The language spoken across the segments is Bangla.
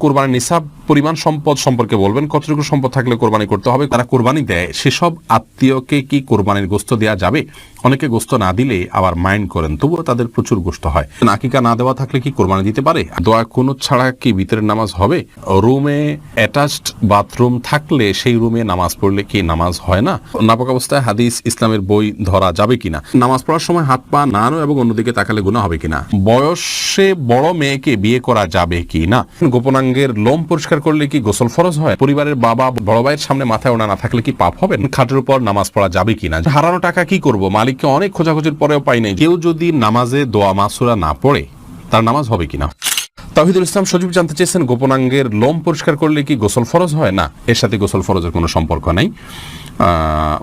কোরবানির নিসাব পরিমাণ সম্পদ সম্পর্কে বলবেন, কতটুকু সম্পদ থাকলে কোরবানি করতে হবে। তারা কোরবানি দেয় সেসব আত্মীয়কে কি কোরবানির গোস্ত দেওয়া যাবে? অনেকে গোস্ত না দিলে আবার মাইন্ড করেন, তবুও তাদের প্রচুর গোস্ত হয়। আকিকা না দেওয়া থাকলে কি কোরবানি দিতে পারে? দোয়া কুনুত ছাড়া কি ভিতরের নামাজ হবে? রুমে অ্যাটাচড বাথরুম থাকলে সেই রুমে নামাজ পড়লে কি নামাজ হয় না? নাপাক অবস্থায় হাদিস ইসলামের বই ধরা যাবে কিনা? নামাজ পড়ার সময় হাত পা নাড়ানো এবং অন্যদিকে তাকালে গুনাহ হবে কিনা? বয়সে বড় মেয়েকে বিয়ে করা যাবে কি না? গোপনাঙ্গের লোম পরিষ্কার করলে কি গোসল ফরজ হয়? পরিবারের বাবা বড় ভাইয়ের সামনে মাথায় ওড়না না থাকলে কি পাপ হবে? খাটের উপর নামাজ পড়া যাবে কিনা? হারানো টাকা কি করব? মালিককে অনেক খোঁজাখুঁজির পরেও পাই নাই। কেউ যদি নামাজে দোয়া মাসুরা না পড়ে তার নামাজ হবে কিনা? তাওহিদুল ইসলাম সজীব জানতে চেয়েছেন, গোপনাঙ্গের লোম পরিষ্কার করলে কি গোসল ফরজ হয়? না, এর সাথে গোসল ফরজের কোনো সম্পর্ক নাই।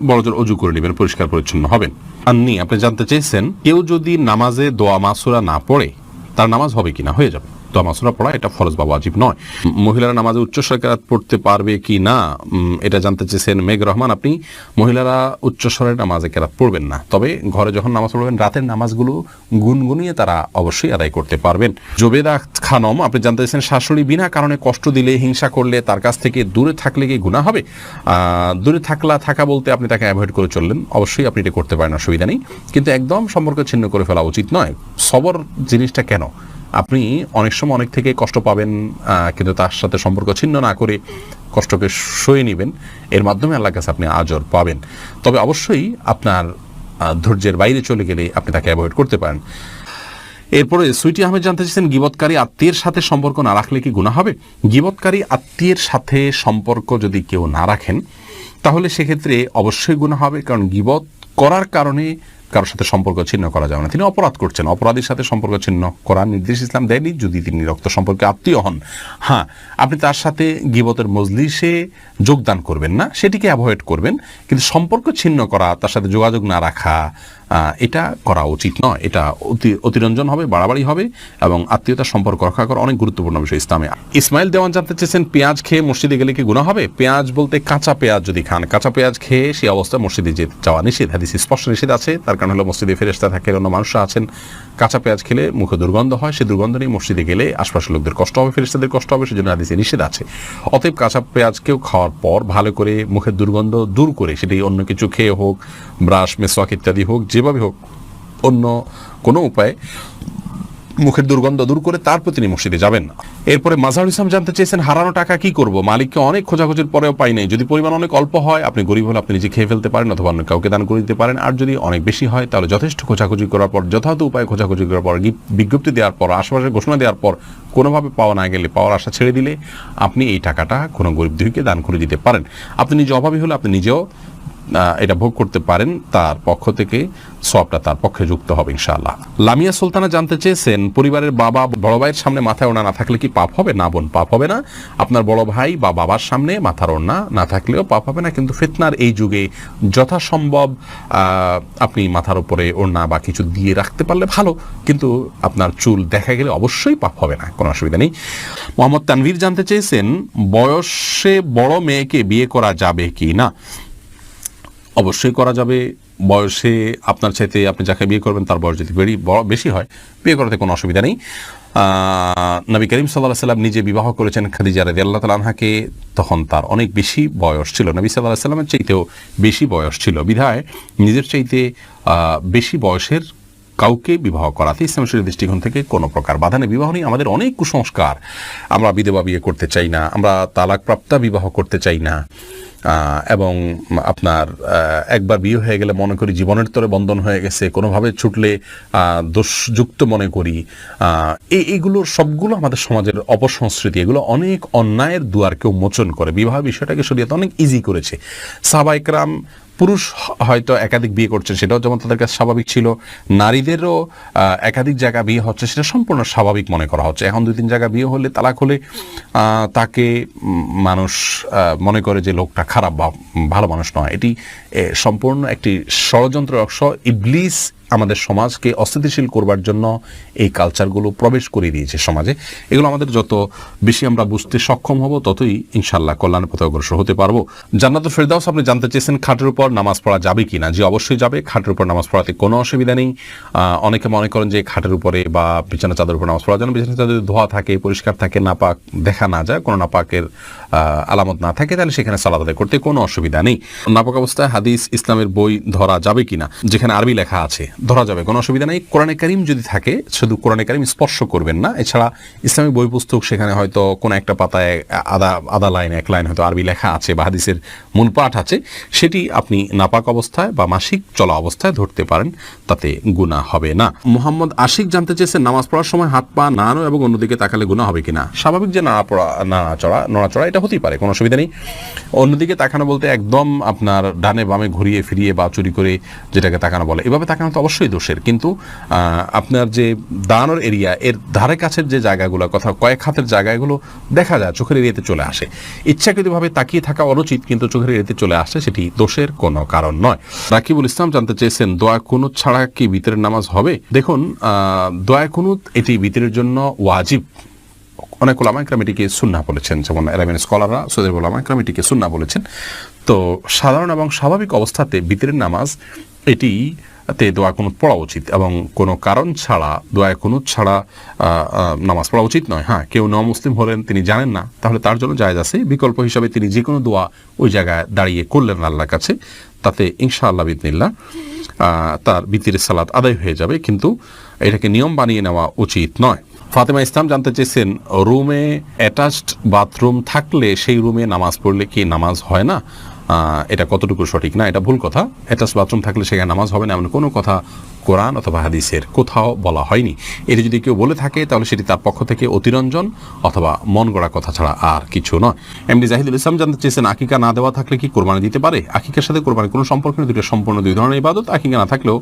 বড়জোর অজু করে নেবেন, পরিষ্কার পরিচ্ছন্ন হবেন। আন্নি আপনি জানতে চেয়েছেন, কেউ যদি নামাজে দোয়া মাসুরা না পড়ে তার নামাজ হবে কিনা? হয়ে যাবে। দোয়া মাসুরা পড়া এটা ফরজ বা ওয়াজিব নয়। মহিলারা নামাজে উচ্চস্বরে কেরাত পড়তে পারবে কি না, এটা জানতে চেয়েছেন মেঘ রহমান। আপনি মহিলারা উচ্চস্বরে নামাজে কেরাত পড়বেন না, তবে ঘরে যখন নামাজ পড়বেন রাতের নামাজগুলো গুনগুনিয়ে তারা অবশ্যই আদায় করতে পারবেন। জোবেদা খানম আপনি জানতে চেয়েছেন, শাশুড়ি বিনা কারণে কষ্ট দিলে, হিংসা করলে তার কাছ থেকে দূরে থাকলে কি গুনাহ হবে? দূরে থাকা বলতে আপনি তাকে অ্যাভয়েড করে চললেন, অবশ্যই আপনি এটা করতে পারেন, অসুবিধা নেই, কিন্তু একদম সম্পর্ক ছিন্ন করে ফেলা উচিত নয়। সবর জিনিসটা কেন? আপনি অনেক সময় অনেক থেকে কষ্ট পাবেন, কিন্তু তার সাথে সম্পর্ক ছিন্ন না করে কষ্টকে সয়ে নেবেন, এর মাধ্যমে আল্লাহর কাছে আপনি আজর পাবেন। তবে অবশ্যই আপনার ধৈর্যের বাইরে চলে গেলে আপনি তাকে অ্যাভয়েড করতে পারেন। এরপরে সুইটি আহমেদ জানতে চাইছেন, গীবতকারী আত্মীয়ের সাথে সম্পর্ক না রাখলে কি গুনাহ হবে? গীবতকারী আত্মীয়ের সাথে সম্পর্ক যদি কেউ না রাখেন তাহলে সেক্ষেত্রে অবশ্যই গুনাহ হবে, কারণ গীবত করার কারণে কারোর সাথে সম্পর্ক ছিন্ন করা যাবে না। তিনি অপরাধ করছেন, অপরাধীর সাথে সম্পর্ক ছিন্ন করার নির্দেশ ইসলাম দেয়নি যদি তিনি রক্ত সম্পর্কে আত্মীয় হন। হ্যাঁ, আপনি তার সাথে গীবতের মজলিসে যোগদান করবেন না, সেটিকে অ্যাভয়েড করবেন, কিন্তু সম্পর্ক ছিন্ন করা, তার সাথে যোগাযোগ না রাখা, এটা করা উচিত নয়। এটা অতিরঞ্জন হবে, বাড়াবাড়ি হবে, এবং আত্মীয়তার সম্পর্ক রক্ষা করা অনেক গুরুত্বপূর্ণ বিষয় ইসলামে। ইসমাইল দেওয়ান জানতে চেয়েছেন, পেঁয়াজ খেয়ে মসজিদে গেলে কি গুনাহ হবে? পেঁয়াজ বলতে কাঁচা পেঁয়াজ যদি খান, কাঁচা পেঁয়াজ খেয়ে সেই অবস্থায় মসজিদে যাওয়া নিষেধ, হাদিসে স্পষ্ট নিষেধ আছে। তার কারণ হলো মসজিদে ফেরেশতা থাকে, অন্য মানুষরা আছেন, কাঁচা পেঁয়াজ খেলে মুখে দুর্গন্ধ হয়, সেই দুর্গন্ধ নিয়ে মসজিদে গেলে আশপাশের লোকদের কষ্ট হবে, ফেরেশতাদের কষ্ট হবে, সেজন্য হাদিসে নিষেধ আছে। অতএব কাঁচা পেঁয়াজকেও খাওয়ার পর ভালো করে মুখের দুর্গন্ধ দূর করে, সেটি অন্য কিছু খেয়ে হোক, ব্রাশ মেসওয়াক ইত্যাদি হোক, যেভাবে হোক, অন্য কোনো উপায়ে মুখের দুর্গন্ধ দূর করে তারপর তিনি মসজিদে যাবেন না। এরপরে মাজহারুল ইসলাম জানতে চেয়েছেন, হারানো টাকা কি করব? মালিককে অনেক খোঁজাখুঁজির পরেও পাই নাই। যদি পরিমাণ অনেক অল্প হয়, আপনি গরিব হলে আপনি নিজে খেয়ে ফেলতে পারেন অথবা অন্য কাউকে দান করে দিতে পারেন। আর যদি অনেক বেশি হয় তাহলে যথেষ্ট খোঁজাখুঁজি করার পর, যথাযথ উপায়ে খোঁজাখুঁজি করার পর, বিজ্ঞপ্তি দেওয়ার পর, আশেপাশে ঘোষণা দেওয়ার পর কোনোভাবে পাওয়া না গেলে, পাওয়ার আশা ছেড়ে দিলে আপনি এই টাকাটা কোনো গরিব দুঃখীকে দান করে দিতে পারেন। আপনি নিজে অভাবী হলে আপনি নিজেও এটা ভোগ করতে পারেন, তার পক্ষ থেকে সওয়াবটা তার পক্ষে যুক্ত হবে ইনশাআল্লাহ। লামিয়া সুলতানা জানতে চেয়েছেন, পরিবারের বাবা বড় ভাইয়ের সামনে মাথায় ওড়না না থাকলে কি পাপ হবে? না বোন, পাপ হবে না। আপনার বড় ভাই বা বাবার সামনে মাথার ওড়না না থাকলেও পাপ হবে না, কিন্তু ফিতনার এই যুগে যথাসম্ভব আপনি মাথার উপরে ওড়না বা কিছু দিয়ে রাখতে পারলে ভালো, কিন্তু আপনার চুল দেখা গেলে অবশ্যই পাপ হবে না, কোনো অসুবিধা নেই। মোহাম্মদ তানভীর জানতে চেয়েছেন, বয়সে বড় মেয়েকে বিয়ে করা যাবে কি না? অবশ্যই করা যাবে। বয়সে আপনার চাইতে আপনি যাকে বিয়ে করবেন তার বয়স যদি বেশি হয়, বিয়ে করাতে কোনো অসুবিধা নেই। নবী করিম সাল্লাল্লাহু আলাইহি ওয়াসাল্লাম নিজে বিবাহ করেছেন খাদিজা রাদিয়াল্লাহু তাআলা আনহাকে, তখন তার অনেক বেশি বয়স ছিল, নবী সাল্লাল্লাহু আলাইহি ওয়াসাল্লামের চাইতেও বেশি বয়স ছিল, বিধায় নিজের চাইতে বেশি বয়সের কাউকে বিবাহ করাতে ইসলামের দৃষ্টিকোণ থেকে কোনো প্রকার বাধা নেই। বিবাহ নিয়ে আমাদের অনেক কুসংস্কার, আমরা বিধবা বিয়ে করতে চাই না, আমরা তালাকপ্রাপ্তা বিবাহ করতে চাই না, এবং আপনার একবার বিয়ে হয়ে গেলে মনে করি জীবনের তরে বন্ধন হয়ে গেছে, কোনোভাবে ছুটলে দোষযুক্ত মনে করি। এইগুলোর সবগুলো আমাদের সমাজের অপসংস্কৃতি, এগুলো অনেক অন্যায়ের দুয়ারকেও মোচন করে। বিবাহ বিষয়টাকে শরীয়ত অনেক ইজি করেছে। সাহাবা ইকরাম পুরুষ হয়তো একাধিক বিয়ে করছেন, সেটাও যেমন তাদের কাছে স্বাভাবিক ছিল, নারীদেরও একাধিক জায়গা বিয়ে হচ্ছে, সেটা সম্পূর্ণ স্বাভাবিক মনে করা হচ্ছে। এখন 2-3 জায়গা বিয়ে হলে, তালাক হলে তাকে মানুষ মনে করে যে লোকটা খারাপ বা ভালো মানুষ নয়। এটি সম্পূর্ণ একটি ষড়যন্ত্র অংশ। ইবলিস আমাদের সমাজকে অস্থিতিশীল করবার জন্য এই কালচারগুলো প্রবেশ করে দিয়েছে সমাজে। এগুলো আমাদের যত বেশি আমরা বুঝতে সক্ষম হব, ততই ইনশাআল্লাহ কল্যাণের পথে অগ্রসর হতে পারবো। জান্নাতুল ফেরদাউস আপনি জানতে চেয়েছেন খাটের উপর নামাজ পড়া যাবে কিনা। জি, অবশ্যই যাবে। খাটের উপর নামাজ পড়াতে কোনো অসুবিধা নেই। অনেকে মনে করেন যে খাটের উপরে বা বিছানা চাদর উপর নামাজ পড়ার জন্য বিছানা চাদর ধোয়া থাকে, পরিষ্কার থাকে, নাপাক দেখা না যায়, কোনো নাপাকের আলামত না থাকে, তাহলে সেখানে সালাত আদায় করতে কোনো অসুবিধা নেই। নাপাক অবস্থায় হাদিস ইসলামের বই ধরা যাবে কিনা, যেখানে আরবি লেখা আছে ধরা যাবে, কোনো অসুবিধা নেই। কোরআনে কারীম যদি থাকে, শুধু কোরআনে কারীম স্পর্শ করবেন না। এছাড়া ইসলামিক বই পুস্তক, সেখানে হয়তো কোনো একটা পাতায় আধা লাইন এক লাইন হয়তো আরবি লেখা আছে বা হাদিসের মূল পাঠ আছে, সেটি আপনি নাপাক অবস্থায় বা মাসিক চলা অবস্থায় ধরতে পারেন, তাতে গুনাহ হবে না। মোহাম্মদ আশিক জানতে চেয়েছেন নামাজ পড়ার সময় হাত পা নাড়ানো এবং অন্যদিকে তাকালে গুনাহ হবে কিনা। স্বাভাবিক যে নড়াচড়া এটা হতেই পারে, কোনো অসুবিধা নেই। অন্যদিকে তাকানো বলতে একদম আপনার ডানে বামে ঘুরিয়ে ফিরিয়ে বা চুরি করে যেটাকে তাকানো বলে, এভাবে তাকানো তো অবশ্যই দোষের। কিন্তু আপনার যে দাঁড়ানোর এরিয়া, এর ধারে কাছের যে জায়গাগুলো, কথা কয়েক হাতের জায়গাগুলো দেখা যায়, চোখের এরিয়াতে চলে আসে। ইচ্ছাকৃতভাবে তাকিয়ে থাকা অনুচিত, কিন্তু চোখের এরিয়াতে চলে আসে, সেটি দোষের কোনো কারণ নয়। রাকিবুল ইসলাম জানতে চেয়েছেন দোয়া কুনুত ছাড়া কি বিতরের নামাজ হবে। দেখুন, দোয়া কুনুত এটি বিতরের জন্য ওয়াজিব। অনেক ওলামা ইকরাম এটিকে সুন্নাহ বলেছেন, যেমন আরবিয়ান স্কলাররা, সৌদি ওলামা ইকরাম এটিকে সুন্নাহ বলেছেন। তো সাধারণ এবং স্বাভাবিক অবস্থাতে বিতরের নামাজ এটিতে দোয়া কুনুত পড়া উচিত, এবং কোনো কারণ ছাড়া দোয়া কুনুত ছাড়া নামাজ পড়া উচিত নয়। হ্যাঁ, কেউ মুসলিম হলেন, তিনি জানেন না, তাহলে তার জন্য জায়েজ আছে। বিকল্প হিসাবে তিনি যে কোনো দোয়া ওই জায়গায় দাঁড়িয়ে করলেন আল্লাহর কাছে, তাতে ইনশাআল্লাহ বিদিনিল্লাহ তার বিতিরের সালাত আদায় হয়ে যাবে, কিন্তু এটাকে নিয়ম বানিয়ে নেওয়া উচিত নয়। ফাতেমা ইসলাম জানতে চেয়েছেন রুমে অ্যাটাচড বাথরুম থাকলে সেই রুমে নামাজ পড়লে কি নামাজ হয় না, এটা কতটুকু সঠিক? না, এটা ভুল কথা। অ্যাটাচ বাথরুম থাকলে সেখানে নামাজ হবে না এমন কোনো কথা কোরআন অথবা হাদিসের কোথাও বলা হয়নি। এটি যদি কেউ বলে থাকে, তাহলে সেটি তার পক্ষ থেকে অতিরঞ্জন অথবা মন গড়া কথা ছাড়া আর কিছু নয়। এমডি জাহিদুল ইসলাম জানতে চেয়েছেন আকিকা না দেওয়া থাকলে কি কোরবানি দিতে পারে। আকিকার সাথে কোরবানি কোনো সম্পর্ক নেই, দুটো সম্পূর্ণ দুই ধরনের ইবাদত। আকিকা না থাকলেও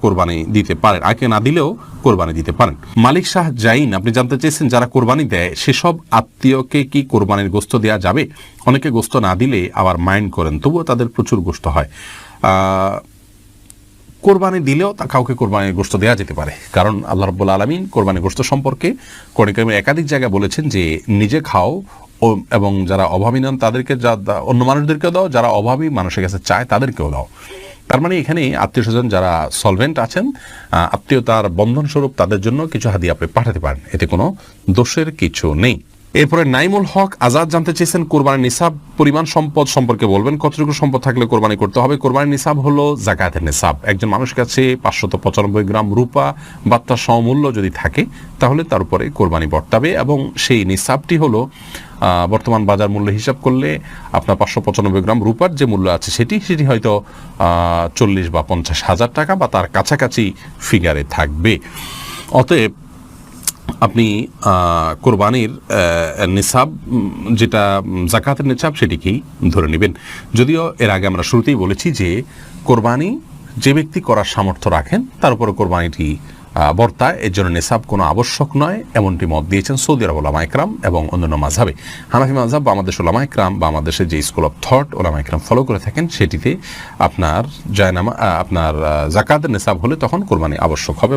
কোরবানি দিতে পারেন, আকিকা না দিলেও কোরবানি দিতে পারেন। মালিক শাহ জাইন আপনি জানতে চেয়েছেন যারা কোরবানি দেয় সেসব আত্মীয়কে কি কোরবানির গোশত দেওয়া যাবে। অনেকে গোশত না দিলে আবার মাইন্ড করেন, তবুও তাদের প্রচুর গোশত হয়। কোরবানি দিলেও কাউকে কোরবানির গোশত দেওয়া যেতে পারে, কারণ আল্লাহ রাব্বুল আলামিন কোরবানির গোশত সম্পর্কে কোরআন কারীমে একাধিক জায়গায় বলেছেন যে নিজে খাও এবং যারা অভাবী নন তাদেরকে, অন্য মানুষদেরকেও দাও, যারা অভাবী মানুষের কাছে চায় তাদেরকেও দাও। তার মানে এখানে আত্মীয় স্বজন যারা সলভেন্ট আছেন, আত্মীয়তার বন্ধন স্বরূপ তাদের জন্য কিছু হাদিয়া আপনি পাঠাতে পারেন, এতে কোনো দোষের কিছু নেই। এরপরে নাইমুল হক আজাদ জানতে চেয়েছেন কোরবানির নিসাব পরিমাণ সম্পদ সম্পর্কে বলবেন, কতটুকু সম্পদ থাকলে কোরবানি করতে হবে। কোরবানির নিসাব হলো যাকাতের নিসাব। একজন মানুষের কাছে 595 গ্রাম রূপা বা তার সমমূল্য যদি থাকে, তাহলে তার উপরে কোরবানি বর্তাবে, এবং সেই নিসাবটি হলো বর্তমান বাজার মূল্য হিসাব করলে আপনার 595 গ্রাম রূপার যে মূল্য আছে সেটি হয়তো 40 বা 50 হাজার টাকা বা তার কাছাকাছি ফিগারে থাকবে। অতএব আপনি কোরবানির নিসাব যেটা যাকাতের নিসাব সেটিকেই ধরে নেবেন। যদিও এর আগে আমরা শুরুতেই বলেছি যে কোরবানি যে ব্যক্তি করার সামর্থ্য রাখেন তার উপরে কোরবানিটি বর্তায়, এর জন্য নিসাব কোনো আবশ্যক নয়, এমনটি মত দিয়েছেন সৌদি আরব ওলামা ইকরাম এবং অন্যান্য মাযহাবে। হানাফি মাযহাব বা আমাদের ওলামা ইকরাম বা আমাদের যে স্কুল অফ থট ওলামা ইকরাম ফলো করে থাকেন, সেটিতে আপনার আপনার যাকাতের নিসাব হলে তখন কোরবানি আবশ্যক হবে।